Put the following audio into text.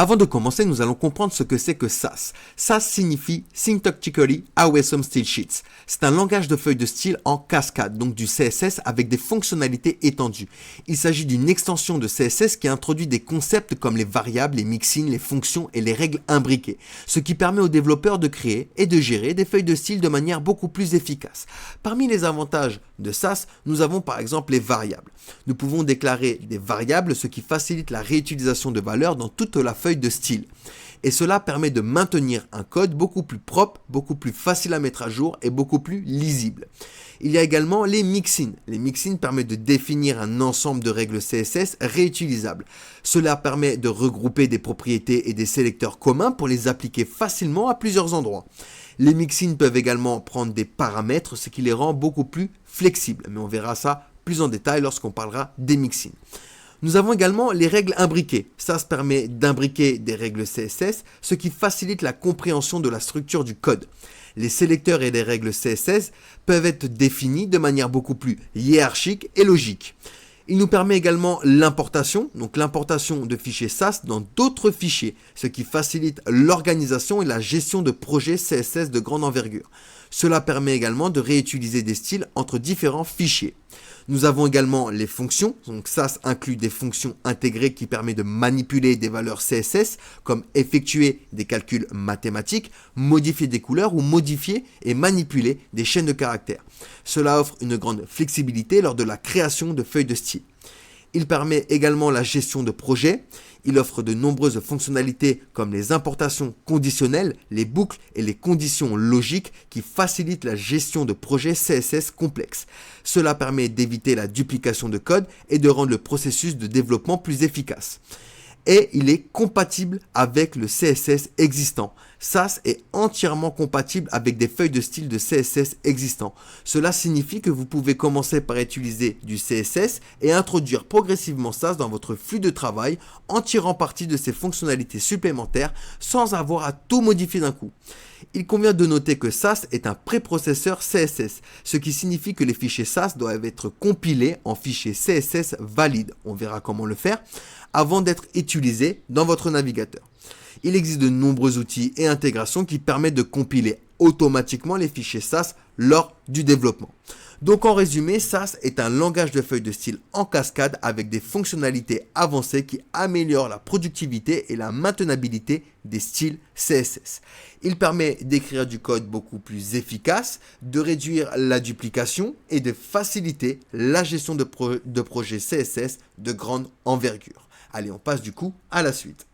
Avant de commencer, nous allons comprendre ce que c'est que SAS. SAS signifie Syntactically Awesome Style Sheets. C'est un langage de feuilles de style en cascade, donc du CSS avec des fonctionnalités étendues. Il s'agit d'une extension de CSS qui introduit des concepts comme les variables, les mixins, les fonctions et les règles imbriquées, ce qui permet aux développeurs de créer et de gérer des feuilles de style de manière beaucoup plus efficace. Parmi les avantages de SAS, nous avons par exemple les variables. Nous pouvons déclarer des variables, ce qui facilite la réutilisation de valeurs dans toute la feuille de style. Et cela permet de maintenir un code beaucoup plus propre, beaucoup plus facile à mettre à jour et beaucoup plus lisible. Il y a également les mixins. Les mixins permettent de définir un ensemble de règles CSS réutilisables. Cela permet de regrouper des propriétés et des sélecteurs communs pour les appliquer facilement à plusieurs endroits. Les mixins peuvent également prendre des paramètres, ce qui les rend beaucoup plus flexibles. Mais on verra ça plus en détail lorsqu'on parlera des mixins. Nous avons également les règles imbriquées. Ça se permet d'imbriquer des règles CSS, ce qui facilite la compréhension de la structure du code. Les sélecteurs et les règles CSS peuvent être définis de manière beaucoup plus hiérarchique et logique. Il nous permet également l'importation, donc l'importation de fichiers SAS dans d'autres fichiers, ce qui facilite l'organisation et la gestion de projets CSS de grande envergure. Cela permet également de réutiliser des styles entre différents fichiers. Nous avons également les fonctions, donc SAS inclut des fonctions intégrées qui permettent de manipuler des valeurs CSS, comme effectuer des calculs mathématiques, modifier des couleurs ou modifier et manipuler des chaînes de caractères. Cela offre une grande flexibilité lors de la création de feuilles de style. Il permet également la gestion de projets. Il offre de nombreuses fonctionnalités comme les importations conditionnelles, les boucles et les conditions logiques qui facilitent la gestion de projets CSS complexes. Cela permet d'éviter la duplication de code et de rendre le processus de développement plus efficace. Et il est compatible avec le CSS existant. SAS est entièrement compatible avec des feuilles de style de CSS existants. Cela signifie que vous pouvez commencer par utiliser du CSS et introduire progressivement SAS dans votre flux de travail en tirant parti de ses fonctionnalités supplémentaires sans avoir à tout modifier d'un coup. Il convient de noter que SAS est un préprocesseur CSS, ce qui signifie que les fichiers SAS doivent être compilés en fichiers CSS valides, on verra comment le faire, avant d'être utilisés dans votre navigateur. Il existe de nombreux outils et intégrations qui permettent de compiler automatiquement les fichiers SAS lors du développement. Donc en résumé, SAS est un langage de feuilles de style en cascade avec des fonctionnalités avancées qui améliorent la productivité et la maintenabilité des styles CSS. Il permet d'écrire du code beaucoup plus efficace, de réduire la duplication et de faciliter la gestion de projets CSS de grande envergure. Allez, on passe du coup à la suite.